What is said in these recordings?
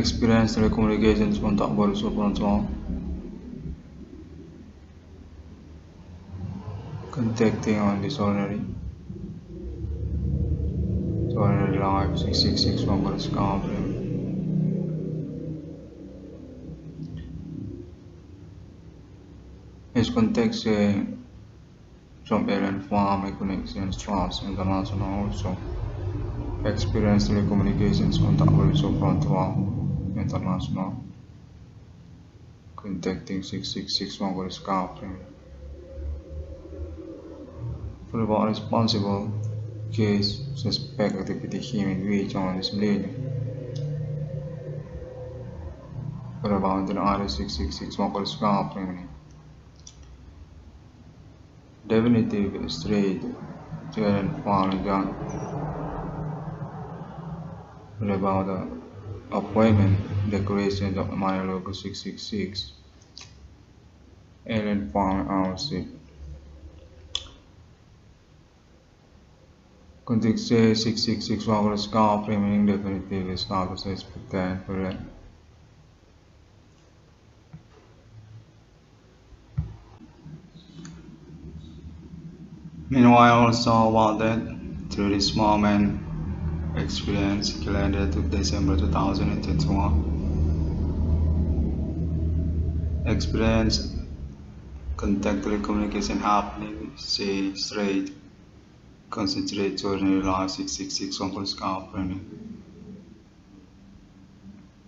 Experience telecommunications kontak baru supernatural. Contacting on this ordinary live 666 1 Skype. His contacts from alien farm connections trans international also. Experience telecommunications kontak baru supernatural international. Contacting 666 1 Skype. For about responsible case suspect activity human reach on this millennium. For about the other 666 1 Skype. Definitive straight to an found gun. About the appointment decorations of my logo 666 alien found outfit. Contact 666 1 Skype remaining definitive status expected for it. Meanwhile, also about that, through this moment, experience calendar to December 2021. Experience contact telecommunication happening, say straight, concentrate to ordinary life 666 on Skype running.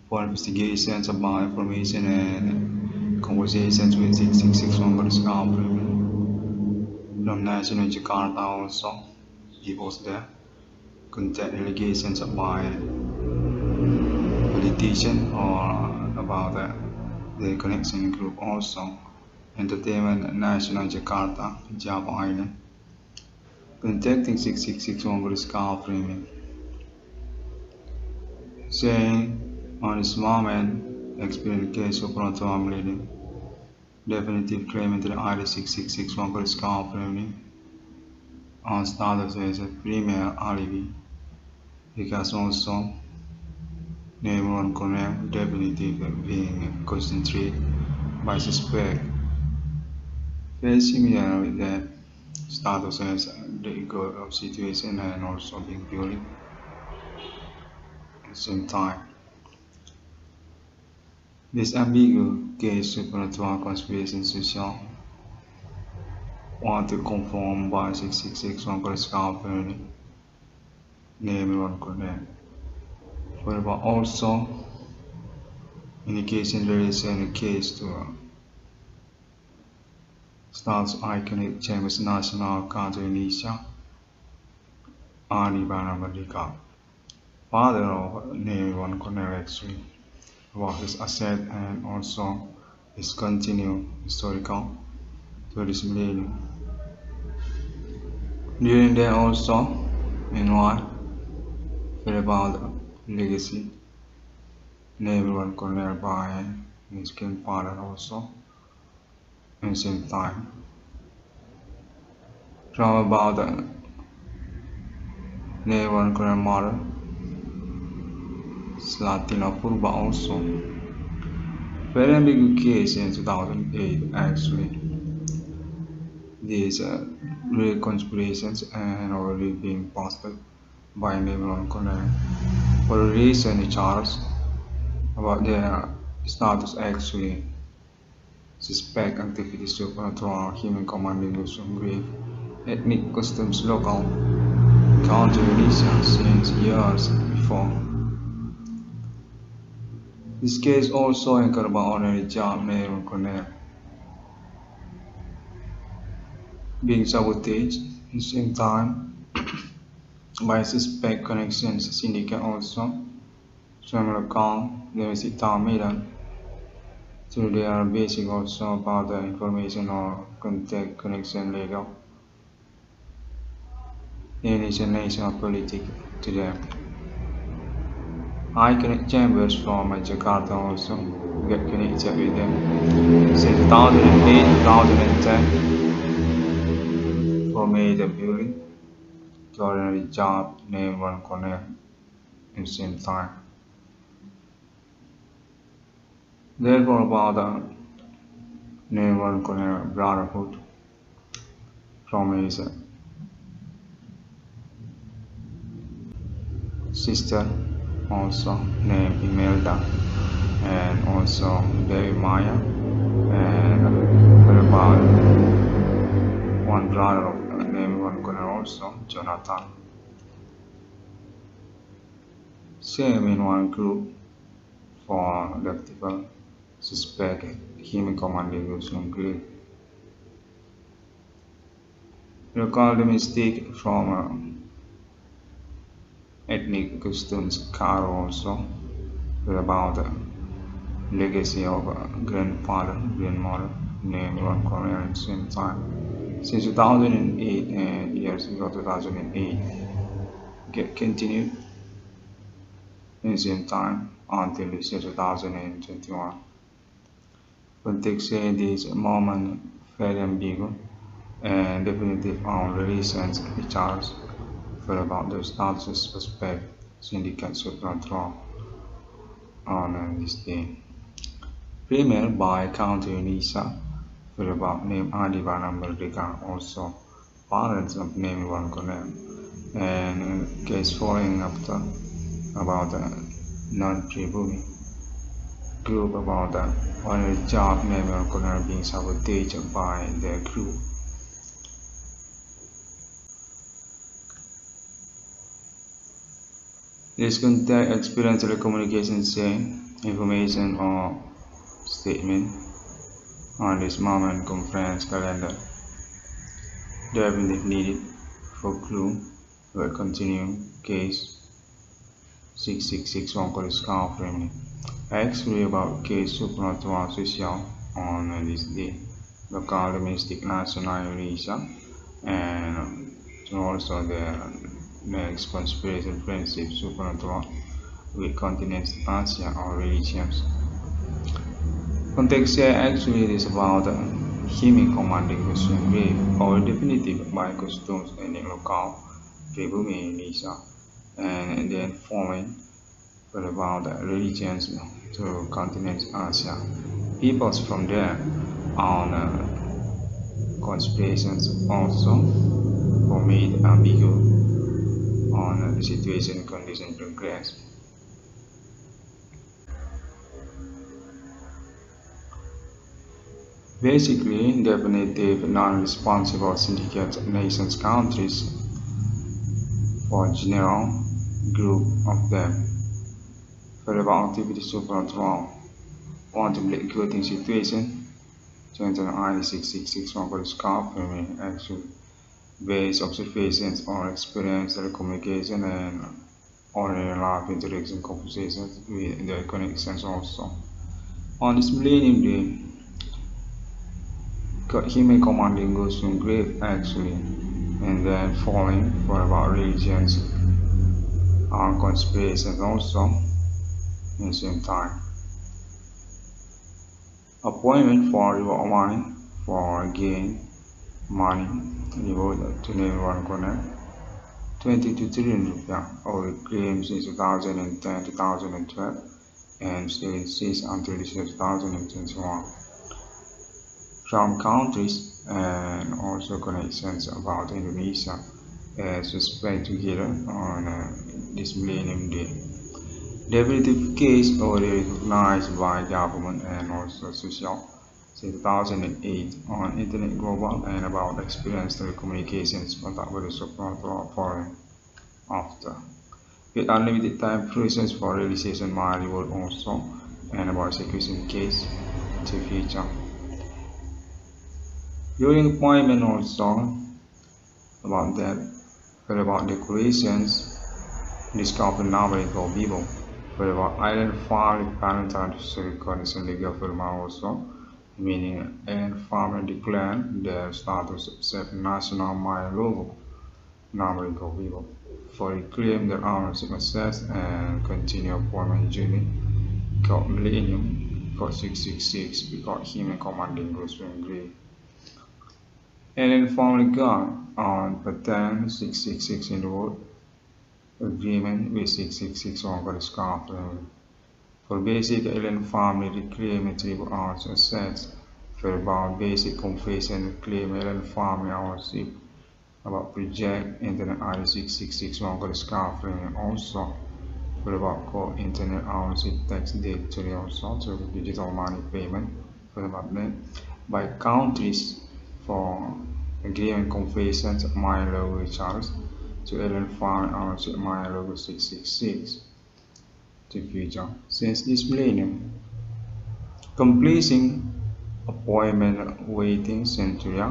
For investigations about information and conversations with 666 on Skype running. From National Jakarta also, he was there. Contact allegations about politician or about the connection group also. Entertainment National Jakarta, Java Island. Contacting 666 on Skype framing. Saying on this moment, experience case of proton bleeding. Definitive claim into the ID 666 1 Skype framing. On status as a premier alibi. Because also name one connect definitive being concentrated by suspect. Very similar with that status as the ego of situation and also being built at the same time. This ambiguous case supernatural conspiracy social want to conform by 666 1 Skype name one connect. But also indication relation a case to status iconic Chambers National Country Indonesia Ani Banamardika, father of name one connect actually about his asset and also his continued historical to this millennium. During that also, meanwhile, about legacy, name one connect by his grandfather also, at the same time. From about the name one connect mother, Slatina Purba also. Very ambiguous case in 2008 actually. These real conspirations and already being posted by Name Connect for a reason charged about their status actually suspect activity supernatural human commanding with some grave ethnic customs local country Indonesia since years before. This case also incurred by ordinary job Name Connect being sabotaged at the same time by suspect connections syndicate also, similar account, domestic town Medan. So they are basic also about the information or contact connection legal. Indonesian national politics to them. I connect chambers from Jakarta also, get connected with them. Since 2008, 2010, for me the building. Ordinary job, name one connect at the same time. Therefore, about the Naval Brotherhood from his sister, also named Imelda, and also David Maya, and about one brother of named also Jonathan. Same in one group for the people suspect him commanding Muslim group. Recall the mistake from ethnic customs car also about the legacy of grandmother named one Korean at the same time. Since 2008 and years ago 2008 continued in the same time until this year 2021. Context say this moment very ambiguous and definitive on relations charges for about the status suspect syndicate supernatural on this day. Premier by County Unisa for about name Adivan America also parents of name one connect and case following after about the non-tribune group about the one job name one connect being sabotaged by their crew. This contact experience communication saying information or statement on this moment conference calendar. Definitive needed for clue will continue case 6661 college scar framing. Actually about case supernatural social on this day. Local domestic national Indonesia and also the next conspiracy friendship supernatural with continents Asia or religions. Context here actually is about him commanding Muslim grave or definitive by customs in local tribu Indonesia and then following about religions to continents Asia. Peoples from there on conspirations also for made ambiguous on the situation condition progress. Basically, definitive non-responsible syndicate nations countries for general group of them. For about activity supernatural, want to be good situation, change an I-6661 for the scarf, actually based observations or experience the communication and ordinary life interaction conversations with the connections also. On this millennium day, human commanding goes from grave actually and then falling for about religions and conspiracies also in the same time. Appointment for reward money for gain money reward to name one connect 22 trillion rupiah over claims in 2010 2012 and still insists until this year 2021 from countries and also connections about Indonesia as suspect together on this millennium day. Definitive case already recognized by government and also social since 2008 on Internet Global and about experience telecommunications contact with the supernatural foreign after. With unlimited time process for realization my reward also and about execution case to future. During appointment also about that, but about decorations, discovered numerical people, but about identify the parental condition legal firm also, meaning and farmer declared their status of national my logo, numerical people, for it claim their ownership access and continue appointment journey called Millennium called 666 because human commanding goes to agree. And then finally got on pattern 666 in the world agreement with 666 on the scarf For basic alien family reclamative arts assets, for about basic confession claim alien family ownership, about project internet ID 6661 got scarfing and also for about core internet ownership tax date to the also to digital money payment for about that by countries for agreement confessions my logo charge to alien family ownership my logo 666 to future since this millennium completing appointment waiting century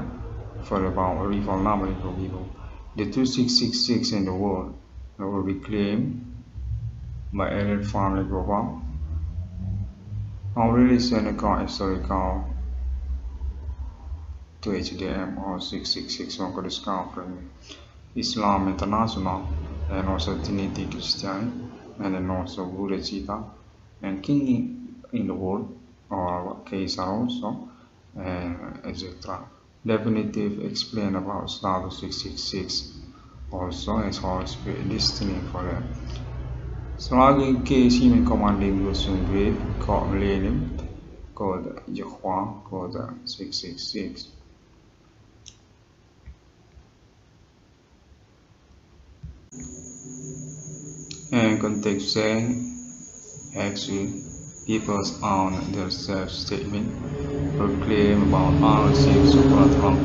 for about reform number for people. The 2666 in the world will be claimed by alien family global. Already Seneca historical to HDM or 666 on the discount from Islam International and also Trinity Christian and then also Buddha Chita and King in the world or case also and etc. Definitive explain about status 666 also as Holy Spirit destiny for them. Selagi case human commanding was grave called millennium called Yahweh called 666. And context saying actually people's own their self-statement proclaim about ownership supernatural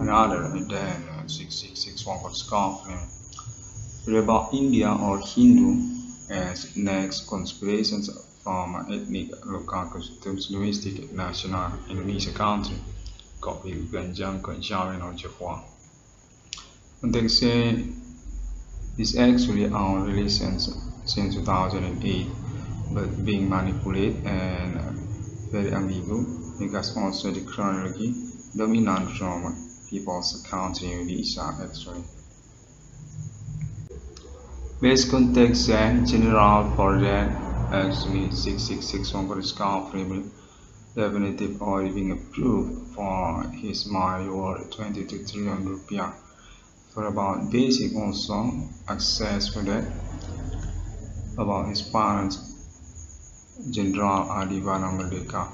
another and then 6661 was confirmed about India or Hindu as next conspirations from ethnic local customs domestic national Indonesia country copy Ganjang Konjawan or Jawa. And they say is actually on relations since 2008 but being manipulated and very ambiguous because also the chronology dominant from people's country Indonesia actually. Base context and general for that actually 6661 for discount premium definitive already being approved for his money worth 20 to 300 rupiah. For about basic also access for that about his parents General Adivana Merdeka.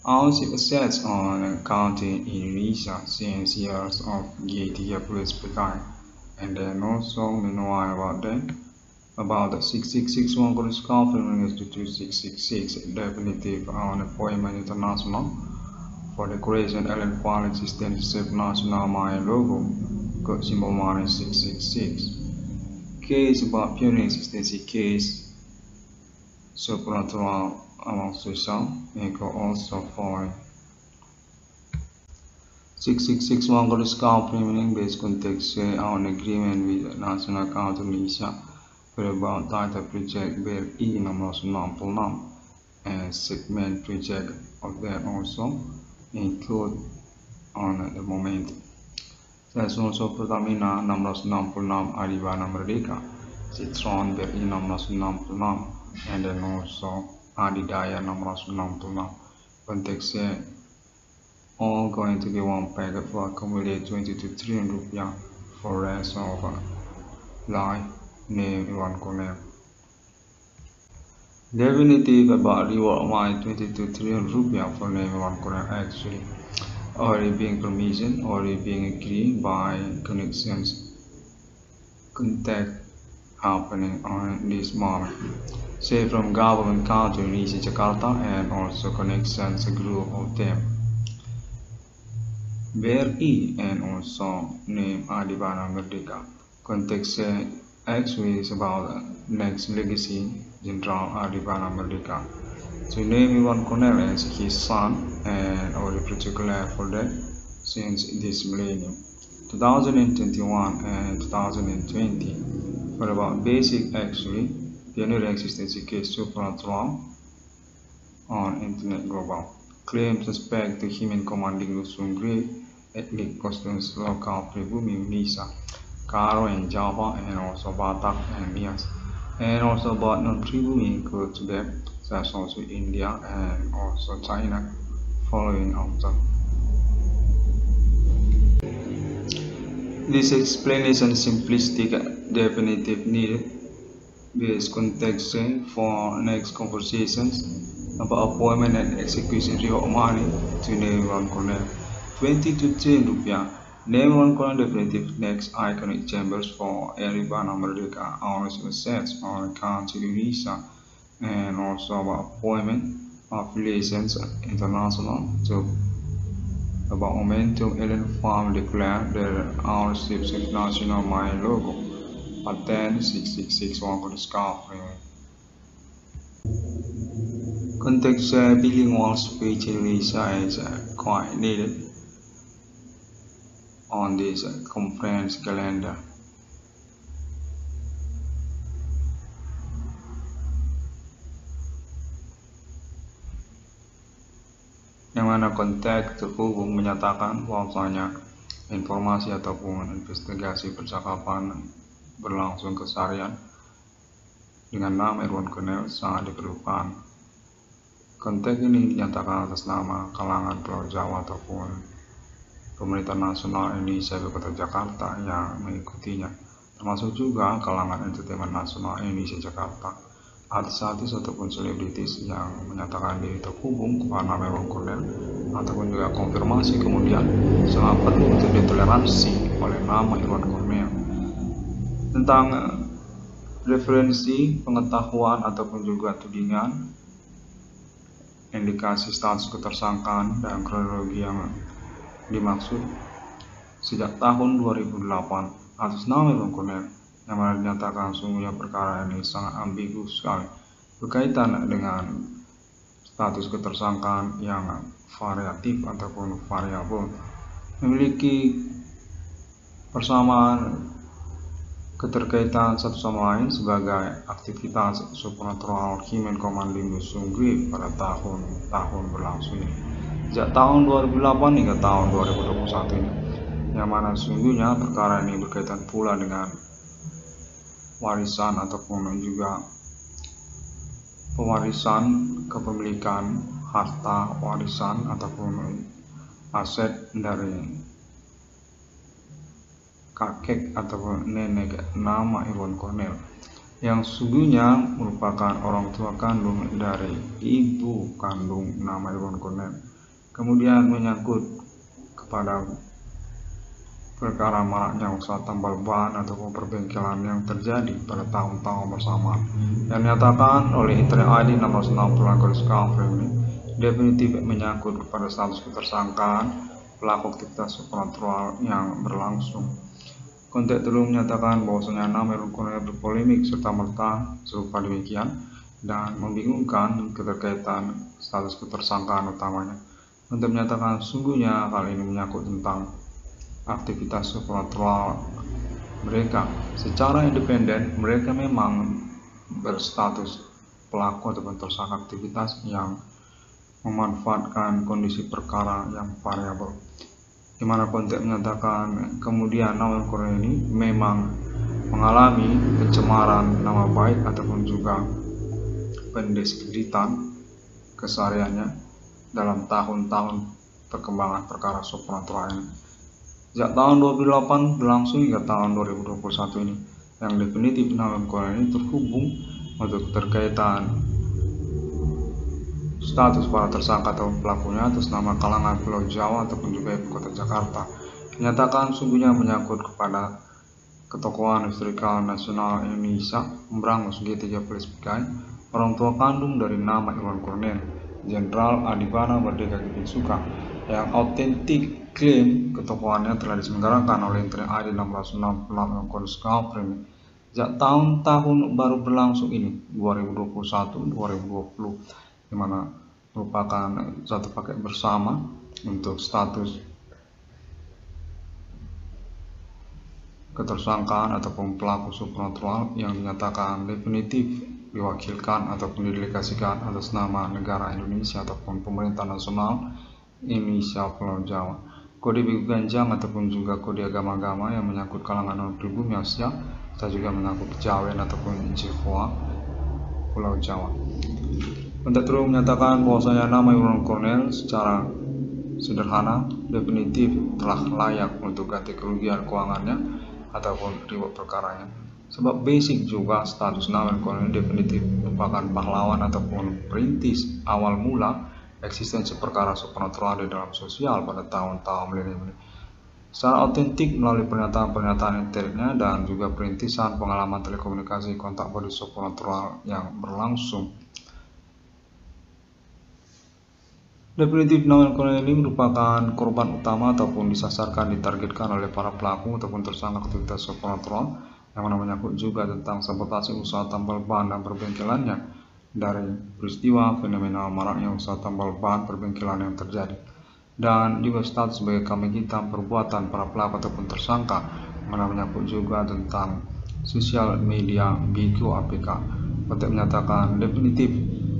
Ownership assets on accounting in Indonesia since years of GATA plus PKI. And then also meanwhile about that about the 6661 Goddess confirming is to 2666 definitive on appointment international for the creation alien file existing national Maya logo got symbol money 666 case about pure existence case supernatural among social and also foreign 6661 got discount premium based context on agreement with National Council Indonesia for about title project BRI 666 and segment project of that also include on the moment. There's also Pertamina 666 Adivana Merdeka, Citron BRI 666 and then also Adidaya 666 context all going to be one packet for accumulate 20 to 300 rupiah for rest of life name one connect. Definitive about reward my 20 to 300 rupiah for name one connect actually already being permission already being agreed by connections contact happening on this moment say from government country Indonesia Jakarta and also connections a group of them BRI and also name Adivana Merdeka. Context actually is about next legacy General Adivana Merdeka. So name Iwan Cornell as his son and already particular for that since this millennium. 2021 and 2020 for about basic actually pioneer existence case supernatural on internet global. Claim suspect the human commanding Lusung Grave ethnic customs local Pribumi Indonesia, Karo and Java and also Batak and Nias. And also about non-Pribumi include to them such also India and also China following after. This explanation simplistic definitive needed This context for next conversations about appointment and execution of money to Nehru Cornell. 20 to 10 rupiah. Nehru Cornell definitive next iconic chambers for Eribana Merdeka, owners assets on account to Indonesia, and also about appointment affiliations international to about momentum Ellen Farm declared their ownership of national mine logo. Patent 6661 for discovery. Context bilingual speech in Indonesia is quite needed on this conference calendar. Yang mana konteks terhubung menyatakan bahwasanya informasi ataupun investigasi percakapan berlangsung keseharian dengan nama Irwan Cornell sangat diperlukan. Konteks ini dinyatakan atas nama kalangan Pulau Jawa ataupun pemerintah nasional Indonesia di Kota Jakarta yang mengikutinya, termasuk juga kalangan entertainment nasional Indonesia Jakarta, artis-artis ataupun selebritis yang menyatakan diri terhubung kepada nama Irwan Cornell ataupun juga konfirmasi kemudian sangat penting untuk ditoleransi oleh nama Irwan Cornell tentang referensi pengetahuan ataupun juga tudingan, indikasi status ketersangkaan dan kronologi yang dimaksud sejak tahun 2008 atas nama Irwan Cornell, yang mana dinyatakan sungguhnya perkara ini sangat ambigu sekali berkaitan dengan status ketersangkaan yang variatif ataupun variabel, memiliki persamaan keterkaitan satu sama lain sebagai aktivitas supernatural Human Commanding Sungguh pada tahun-tahun berlangsung ini, sejak tahun 2008 hingga tahun 2021 ini, yang mana sungguhnya perkara ini berkaitan pula dengan warisan ataupun juga pewarisan kepemilikan harta warisan ataupun aset dari kakek ataupun nenek nama Irwan Cornell, yang sungguhnya merupakan orang tua kandung dari ibu kandung nama Irwan Cornell, kemudian menyangkut kepada perkara maraknya usaha tambal ban ataupun perbengkelan yang terjadi pada tahun-tahun bersamaan, yang dinyatakan oleh Internet ID 660 ini definitif menyangkut kepada status ketersangkaan pelaku aktivitas supernatural yang berlangsung. Konteks telah menyatakan bahwasanya nama Irwan Cornell berpolemik serta merta serupa demikian dan membingungkan keterkaitan status ketersangkaan utamanya, untuk menyatakan sungguhnya hal ini menyangkut tentang aktivitas supernatural mereka. Secara independen mereka memang berstatus pelaku ataupun tersangka aktivitas yang memanfaatkan kondisi perkara yang variabel, di mana konteks menyatakan kemudian nama Cornell ini memang mengalami pencemaran nama baik ataupun juga pendiskreditan kesehariannya dalam tahun-tahun perkembangan perkara supernatural ini, sejak tahun 2008 berlangsung hingga tahun 2021 ini, yang definitif nama Cornell ini terhubung untuk keterkaitan status para tersangka atau pelakunya atas nama kalangan Pulau Jawa ataupun juga ibu kota Jakarta, dinyatakan sungguhnya menyangkut kepada ketokohan historikal nasional Indonesia memberangus G30 sebagai orang tua kandung dari nama Irwan Cornell, Jenderal Adibana Merdeka Suka, yang autentik klaim ketokohannya telah diselenggarakan oleh Internet ID 666 Konskaprim sejak tahun-tahun baru berlangsung ini 2021-2020, di mana merupakan satu paket bersama untuk status ketersangkaan ataupun pelaku supernatural yang dinyatakan definitif diwakilkan ataupun didelegasikan atas nama negara Indonesia ataupun pemerintah nasional Indonesia Pulau Jawa. Kode bigu ganjang ataupun juga kode agama-agama yang menyangkut kalangan non-pribumi Asia, serta juga menyangkut kejawen ataupun Jawa Pulau Jawa. Untuk terus menyatakan bahwasanya nama Irwan Cornell secara sederhana definitif telah layak untuk ganti kerugian keuangannya ataupun ribut perkaranya, Sebab basic juga status Namen Kolonel definitif merupakan pahlawan ataupun perintis awal mula eksistensi perkara supernatural di dalam sosial pada tahun-tahun milenium ini. Secara otentik melalui pernyataan-pernyataan inteleknya dan juga perintisan pengalaman telekomunikasi kontak body supernatural yang berlangsung. Definitif Namen Kolonel ini merupakan korban utama ataupun disasarkan, ditargetkan oleh para pelaku ataupun tersangka aktivitas supernatural yang mana menyangkut juga tentang sabotase usaha tambal ban dan perbengkelannya dari peristiwa fenomena maraknya usaha tambal ban perbengkelan yang terjadi, dan juga status sebagai kambing hitam perbuatan para pelaku ataupun tersangka yang mana menyangkut juga tentang sosial media Bigo APK. Konteks menyatakan definitif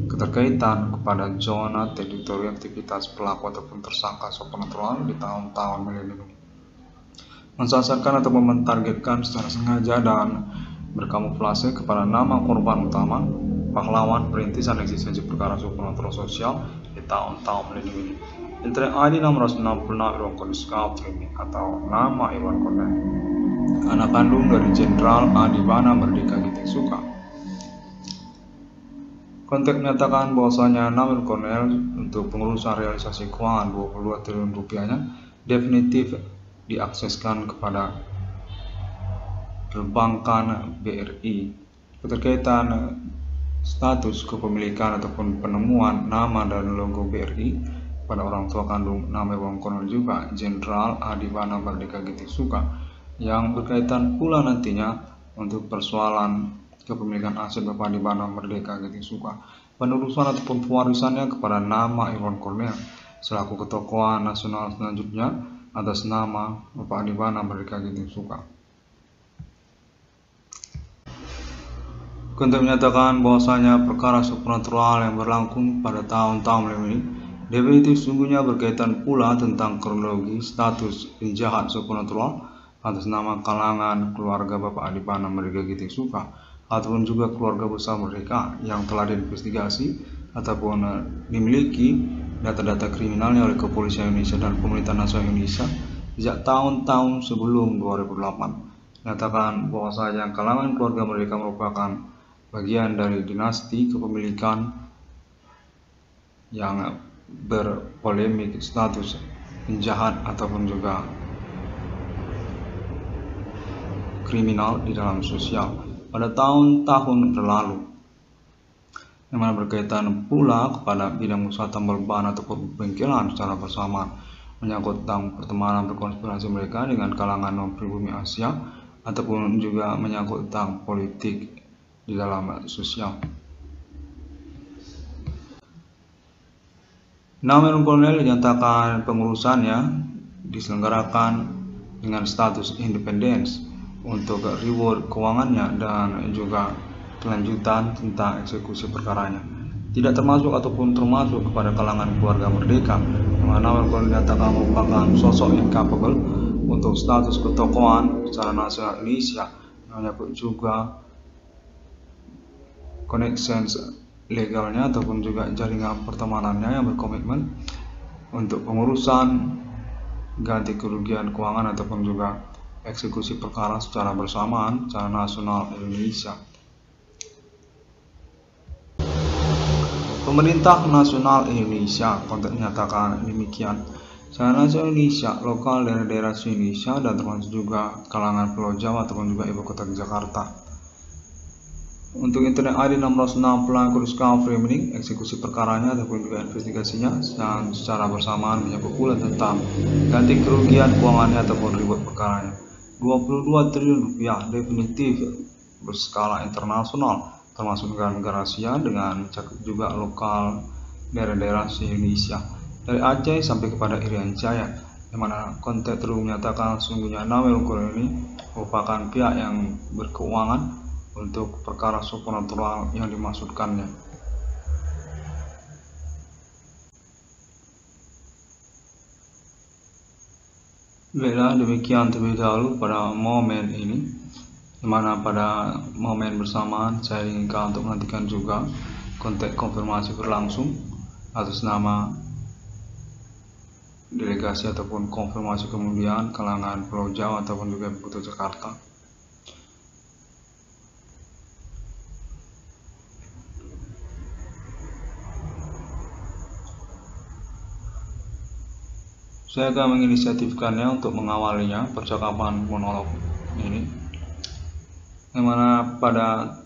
keterkaitan kepada zona teritori aktivitas pelaku ataupun tersangka supernatural di tahun-tahun milenium ini, mensasarkan atau mentargetkan secara sengaja dan berkamuflase kepada nama korban utama, pahlawan perintisan eksistensi perkara supernatural sosial di tahun-tahun milenium ini. Internet ID 666 Irwan Koniska atau nama Irwan Kornel, anak kandung dari Jenderal Adibana Merdeka Giting Suka. Konteks menyatakan bahwasanya Namen Kolonel untuk pengurusan realisasi keuangan 22 triliun rupiahnya definitif diakseskan kepada perbankan BRI. Keterkaitan status kepemilikan ataupun penemuan nama dan logo BRI pada orang tua kandung Namen Kolonel juga Jenderal Adibana Merdeka Giting Suka, yang berkaitan pula nantinya untuk persoalan kepemilikan aset Bapak Adibana Merdeka Giting Suka, penerusan ataupun pewarisannya kepada nama Irwan Kornel selaku ketokohan nasional selanjutnya atas nama Bapak Adibana Merdeka Giting Suka. Konteks menyatakan bahwasanya perkara supernatural yang berlangsung pada tahun-tahun ini definitif sungguhnya berkaitan pula tentang kronologi status penjahat supernatural atas nama kalangan keluarga Bapak Adibana Merdeka Giting Suka ataupun juga keluarga besar mereka yang telah diinvestigasi ataupun dimiliki data-data kriminalnya oleh Kepolisian Indonesia dan Pemerintah Nasional Indonesia sejak tahun-tahun sebelum 2008. Nyatakan bahwasanya kalangan keluarga mereka merupakan bagian dari dinasti kepemilikan yang berpolemik status penjahat ataupun juga kriminal di dalam sosial pada tahun-tahun berlalu, yang mana berkaitan pula kepada bidang usaha tambal ban ataupun bengkelan secara bersamaan, menyangkut tentang pertemanan berkonspirasi mereka dengan kalangan non-pribumi Asia ataupun juga menyangkut tentang politik di dalam sosial. Namen Kolonel dinyatakan pengurusannya diselenggarakan dengan status independen untuk reward keuangannya dan juga kelanjutan tentang eksekusi perkaranya, tidak termasuk ataupun termasuk kepada kalangan keluarga merdeka, yang mana dinyatakan merupakan sosok incapable untuk status ketokohan secara nasional Indonesia, yang menyangkut juga connections legalnya ataupun juga jaringan pertemanannya yang berkomitmen untuk pengurusan ganti kerugian keuangan ataupun juga eksekusi perkara secara bersamaan secara nasional Indonesia. Pemerintah Nasional Indonesia konteks menyatakan demikian. Secara nasional Indonesia, lokal daerah-daerah Indonesia dan termasuk juga kalangan Pulau Jawa ataupun juga ibu kota Jakarta. Untuk Internet ID 606 pelaku discovery meaning eksekusi perkaranya ataupun juga investigasinya dan secara bersamaan menyangkut pula tentang ganti kerugian keuangannya ataupun ribut perkaranya. 22 triliun rupiah definitif berskala internasional termasuk negara-negara Asia dengan cakup juga lokal daerah-daerah Indonesia dari Aceh sampai kepada Irian Jaya, yang mana konteks terus menyatakan sungguhnya Namen Kolonel ini merupakan pihak yang berkeuangan untuk perkara supernatural yang dimaksudkannya. Baiklah, demikian terlebih dahulu pada momen ini, di mana pada momen bersamaan saya inginkan untuk menantikan juga konteks konfirmasi berlangsung atas nama delegasi ataupun konfirmasi kemudian kalangan Pulau Jawa ataupun juga Ibu Kota Jakarta. Saya akan menginisiatifkannya untuk mengawalinya percakapan monolog ini, yang mana pada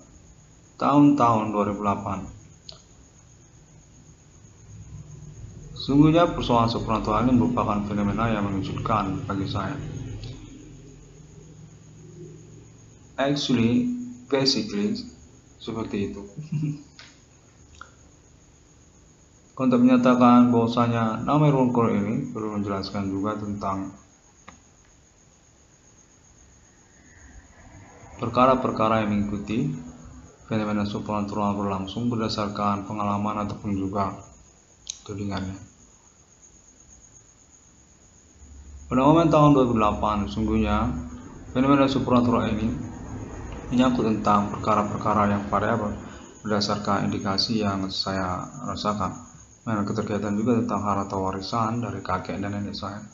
tahun-tahun 2008 sungguhnya persoalan supranatural ini merupakan fenomena yang mengejutkan bagi saya. Basically seperti itu. Untuk menyatakan bahwasanya nama Roncol ini perlu menjelaskan juga tentang perkara-perkara yang mengikuti fenomena supranatural berlangsung berdasarkan pengalaman ataupun juga tudingannya. Pada momen tahun 2008, sungguhnya fenomena supranatural ini menyangkut tentang perkara-perkara yang variabel berdasarkan indikasi yang saya rasakan. Keterkaitan juga tentang harta warisan dari kakek dan nenek saya,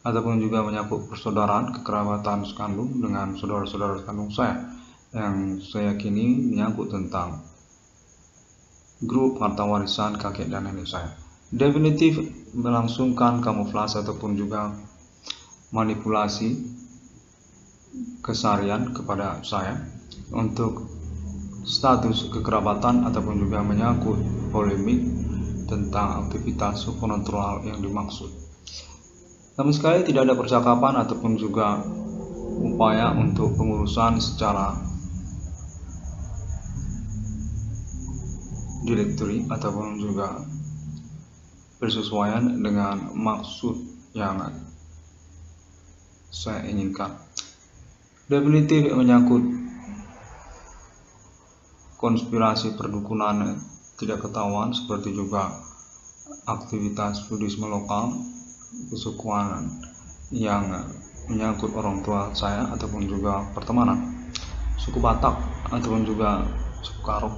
ataupun juga menyangkut persaudaraan kekerabatan sekandung dengan saudara-saudara sekandung saya, yang saya yakini menyangkut tentang grup harta warisan kakek dan nenek saya. Definitif melangsungkan kamuflase ataupun juga manipulasi keseharian kepada saya untuk status kekerabatan ataupun juga menyangkut polemik tentang aktivitas supranatural yang dimaksud. Namun sekali tidak ada percakapan ataupun juga upaya untuk pengurusan secara directory ataupun juga bersesuaian dengan maksud yang saya inginkan. Definitif menyangkut konspirasi perdukunan tidak ketahuan, seperti juga aktivitas Buddhisme lokal, kesukuan yang menyangkut orang tua saya ataupun juga pertemanan, suku Batak ataupun juga suku Karo,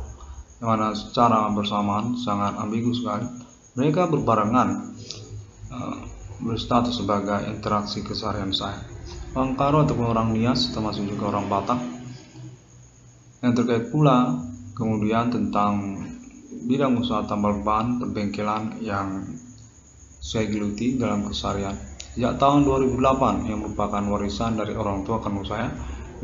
yang mana secara bersamaan sangat ambigu sekali. Mereka berbarengan berstatus sebagai interaksi keseharian saya. Orang Karo ataupun orang Nias termasuk juga orang Batak, yang terkait pula kemudian tentang bidang usaha tambal ban perbengkelan yang saya geluti dalam keseharian sejak tahun 2008, yang merupakan warisan dari orang tua kandung saya,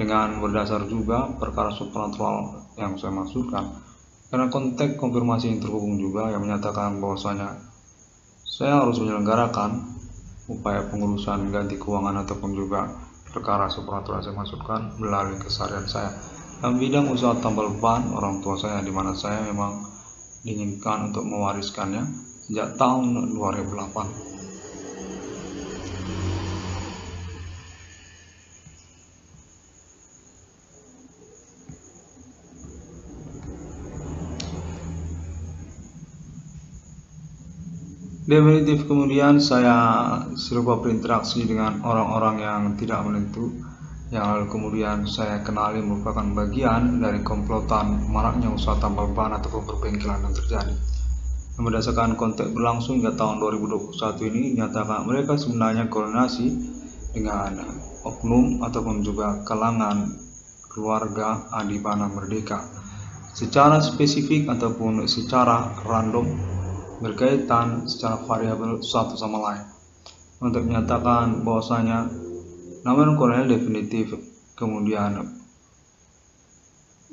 dengan berdasar juga perkara supranatural yang saya maksudkan, karena konteks konfirmasi yang terhubung juga yang menyatakan bahwasanya saya harus menyelenggarakan upaya pengurusan ganti keuangan ataupun juga perkara supranatural saya maksudkan melalui keseharian saya dalam bidang usaha tambal ban orang tua saya, di mana saya memang diinginkan untuk mewariskannya sejak tahun 2008. Definitif kemudian saya serupa berinteraksi dengan orang-orang yang tidak menentu, yang lalu kemudian saya kenali merupakan bagian dari komplotan maraknya usaha tambal ban ataupun perbengkelan yang terjadi. Berdasarkan konteks berlangsung hingga tahun 2021 ini, dinyatakan mereka sebenarnya koordinasi dengan oknum ataupun juga kalangan keluarga Adibana Merdeka secara spesifik ataupun secara random, berkaitan secara variabel satu sama lain, untuk menyatakan bahwasanya namun Kolonel definitif kemudian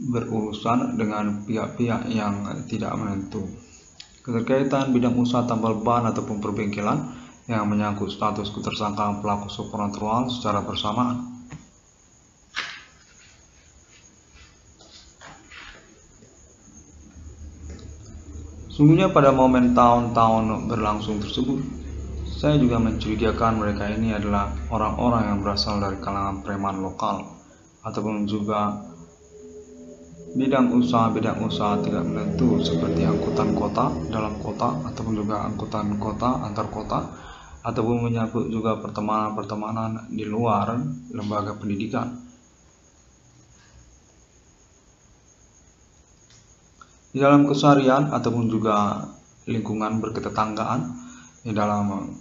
berurusan dengan pihak-pihak yang tidak menentu keterkaitan bidang usaha tambal ban ataupun perbengkelan yang menyangkut status ketersangkaan pelaku supranatural secara bersamaan. Sungguhnya pada momen tahun-tahun berlangsung tersebut, saya juga mencurigakan mereka ini adalah orang-orang yang berasal dari kalangan preman lokal ataupun juga bidang usaha tidak menentu seperti angkutan kota dalam kota ataupun juga angkutan kota antar kota, ataupun menyangkut juga pertemanan-pertemanan di luar lembaga pendidikan. Di dalam keseharian ataupun juga lingkungan berketetanggaan, di dalam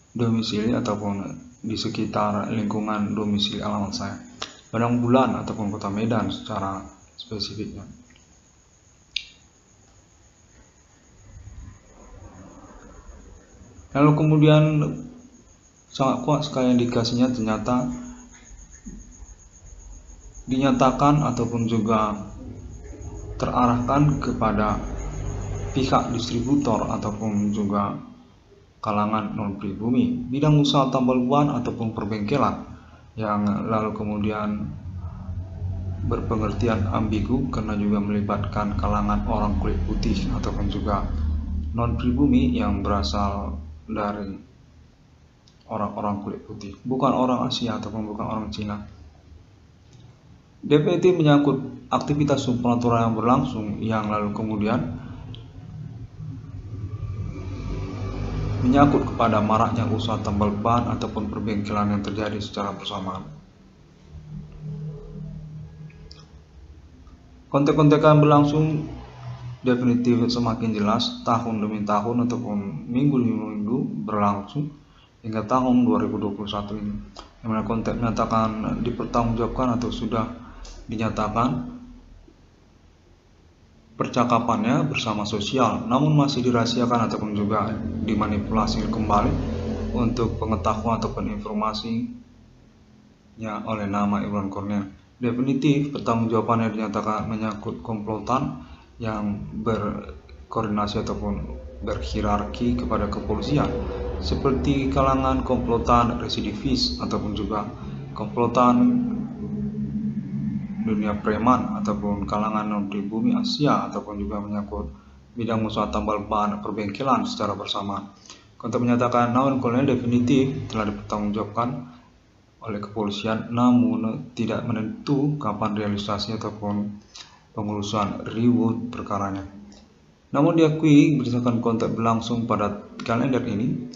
domisili ataupun di sekitar lingkungan domisili alamat saya, Padang Bulan ataupun Kota Medan secara spesifiknya. Lalu kemudian sangat kuat sekali indikasinya, ternyata dinyatakan ataupun juga terarahkan kepada pihak distributor ataupun juga kalangan non-pribumi, bidang usaha tambal ban ataupun perbengkelan, yang lalu kemudian berpengertian ambigu karena juga melibatkan kalangan orang kulit putih ataupun juga non-pribumi yang berasal dari orang-orang kulit putih, bukan orang Asia ataupun bukan orang Cina. Definitif menyangkut aktivitas supranatural yang berlangsung, yang lalu kemudian menyangkut kepada maraknya usaha tambal ban ataupun perbengkelan yang terjadi secara bersamaan. Kontek-kontekan berlangsung definitif semakin jelas tahun demi tahun ataupun minggu demi minggu berlangsung hingga tahun 2021 ini, yang mana kontek menyatakan dipertanggungjawabkan atau sudah dinyatakan percakapannya bersama sosial, namun masih dirahasiakan ataupun juga dimanipulasi kembali untuk pengetahuan ataupun informasinya oleh nama Imran Cornell. Definitif pertanggungjawabannya dinyatakan menyangkut komplotan yang berkoordinasi ataupun berhierarki kepada kepolisian, seperti kalangan komplotan residivis ataupun juga komplotan dunia preman ataupun kalangan non-pribumi Asia, ataupun juga menyangkut bidang usaha tambal ban perbengkelan secara bersamaan. Kontek menyatakan Imran Cornell definitif telah dipertanggungjawabkan oleh kepolisian, namun tidak menentu kapan realisasi ataupun pengurusan reward perkaranya. Namun diakui berdasarkan kontak berlangsung pada kalender ini,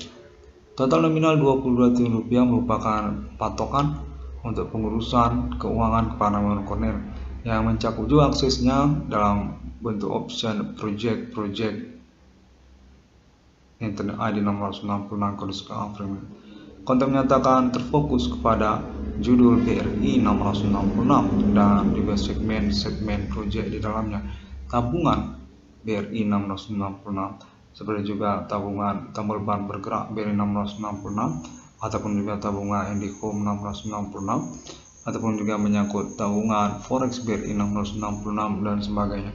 total nominal Rp22 triliun merupakan patokan untuk pengurusan keuangan kepada Imran Cornell, yang mencakup juga aksesnya dalam bentuk option project Internet ID 666 kode Afrika. Kontak menyatakan terfokus kepada judul BRI 666 dan juga segmen project di dalamnya, tabungan BRI 666, seperti juga tabungan tambal ban bergerak BRI 666, ataupun juga tabungan IndiHome 666, ataupun juga menyangkut tabungan Forex BRI 666 dan sebagainya.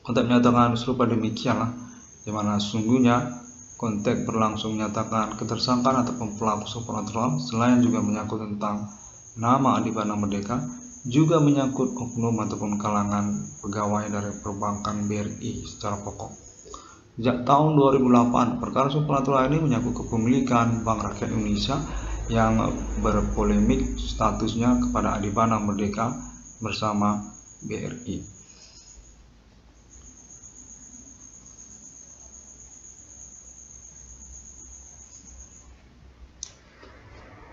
Kontak menyatakan serupa demikianlah, di mana sesungguhnya kontak berlangsung menyatakan ketersangkaan ataupun pelaku supranatural selain juga menyangkut tentang nama Adibana Merdeka, juga menyangkut oknum ataupun kalangan pegawai dari perbankan BRI secara pokok. Sejak tahun 2008, perkara supranatural ini menyangkut kepemilikan Bank Rakyat Indonesia yang berpolemik statusnya kepada Adibana Merdeka bersama BRI.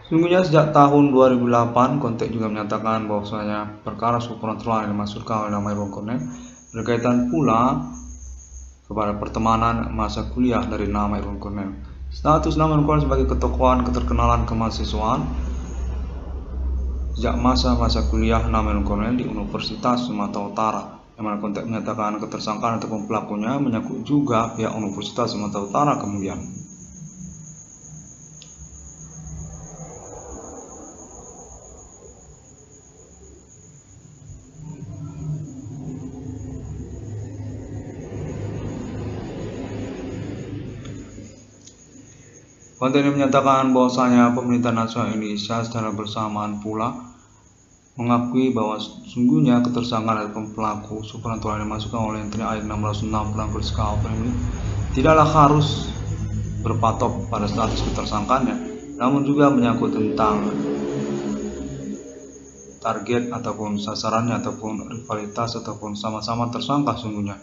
Sungguhnya sejak tahun 2008, kontek juga menyatakan bahwasanya perkara supranatural yang dimaksudkan oleh nama Imran Cornell berkaitan pula kepada pertemanan masa kuliah dari nama Imran Cornell. Status nama Imran Cornell sebagai ketokohan keterkenalan kemahasiswaan sejak masa kuliah nama Imran Cornell di Universitas Sumatera Utara, yang mana kontek menyatakan ketersangkaan ataupun pelakunya menyangkut juga pihak Universitas Sumatera Utara kemudian. Konten ini menyatakan bahwasanya pemerintah nasional Indonesia secara bersamaan pula mengakui bahwa sungguhnya ketersangkaan ataupun pelaku supranatural yang dimasukkan oleh Internet ID 666 ini tidaklah harus berpatok pada status ketersangkaannya, namun juga menyangkut tentang target ataupun sasarannya ataupun rivalitas ataupun sama-sama tersangka. Sungguhnya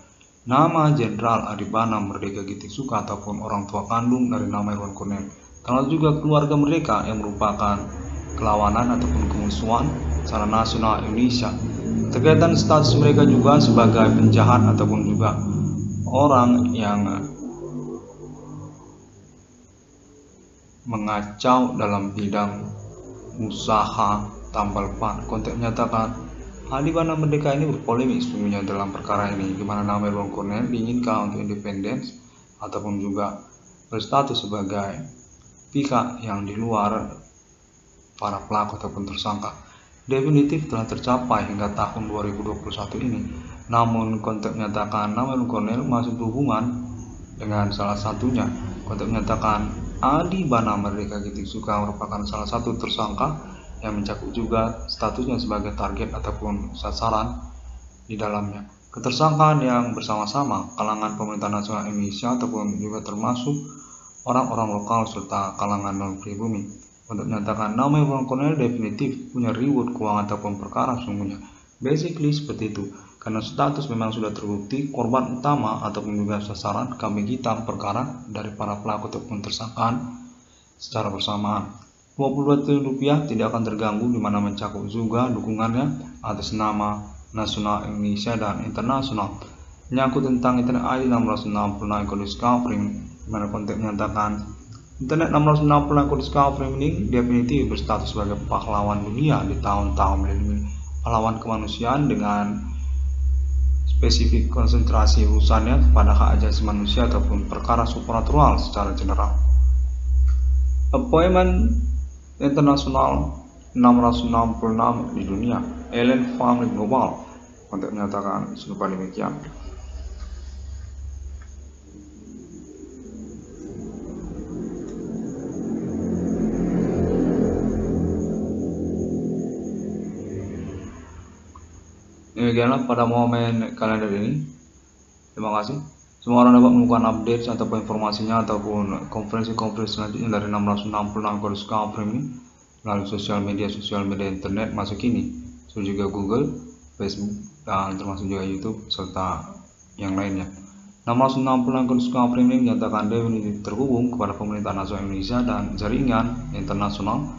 nama Jenderal Adibana Merdeka Gitiksuka ataupun orang tua kandung dari nama Imran Cornell, termasuk juga keluarga mereka yang merupakan kelawanan ataupun kemusuhan secara nasional Indonesia. Terkaitan status mereka juga sebagai penjahat ataupun juga orang yang mengacau dalam bidang usaha tambal ban. Kontek menyatakan Adibana Merdeka ini berpolemik sesungguhnya dalam perkara ini, di mana nama Imran Cornell diinginkan untuk independen ataupun juga berstatus sebagai pihak yang di luar para pelaku ataupun tersangka definitif telah tercapai hingga tahun 2021 ini. Namun konteks menyatakan nama Cornel masih berhubungan dengan salah satunya. Konteks menyatakan Adi Bana Merdeka Suka merupakan salah satu tersangka yang mencakup juga statusnya sebagai target ataupun sasaran di dalamnya. Ketersangkaan yang bersama-sama kalangan pemerintah nasional Indonesia ataupun juga termasuk orang-orang lokal serta kalangan non-pribumi. Untuk menyatakan nama Irwan Cornel definitif punya reward keuangan ataupun perkara sungguhnya. Basically seperti itu. Karena status memang sudah terbukti korban utama ataupun juga sasaran kambing hitam perkara dari para pelaku ataupun tersangkaan secara bersamaan. 22 triliun rupiah tidak akan terganggu di mana mencakup juga dukungannya atas nama nasional Indonesia dan internasional. Menyangkut tentang Internet ID 666 Code Discovery, di mana konteks menyatakan Internet 666 Code Discovery ini definitif berstatus sebagai pahlawan dunia di tahun-tahun melindungi pahlawan kemanusiaan dengan spesifik konsentrasi urusannya kepada hak asasi manusia ataupun perkara supernatural secara general. Appointment internasional 666 di dunia, Alien Family Global, untuk menyatakan serupa demikian. Demikianlah pada momen kalender ini. Terima kasih. Semua orang dapat menemukan update ataupun informasinya ataupun konferensi-konferensi selanjutnya dari 666 Code Discovery ini melalui sosial media internet masuk ini, juga Google, Facebook, dan termasuk juga YouTube serta yang lainnya. 666 Code Discovery ini menyatakan definitif terhubung kepada pemerintah nasional Indonesia dan jaringan internasional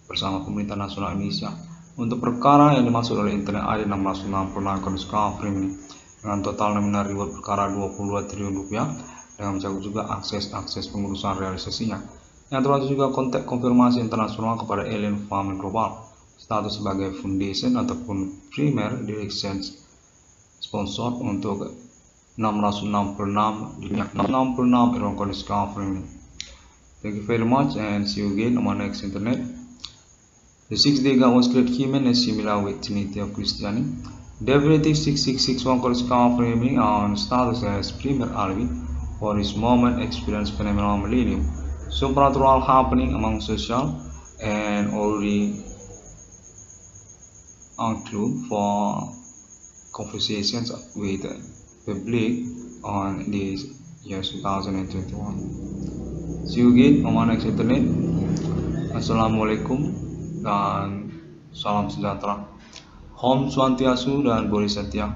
bersama pemerintah nasional Indonesia untuk perkara yang dimaksud oleh Internet ID 666 Code Discovery ini dengan total nominal reward perkara 22 triliun rupiah dengan mencakup juga akses pengurusan realisasinya yang termasuk juga konteks konfirmasi internasional kepada Alien Family Global status sebagai foundation ataupun primer direction sponsor untuk 666 Irwan Code Discovery. Thank you very much and see you again on my next internet. The 6th-day God was created human and similar with Trinity of Christianity. Definitive 6661 Code Discovery on status as primer alibi for this moment experience phenomenal millennium. Supernatural happening among social and already include for conversations with the public on this year 2021. See you again on my next internet. Assalamualaikum dan salam sejahtera. Om Swastiastu dan Bodhisattva.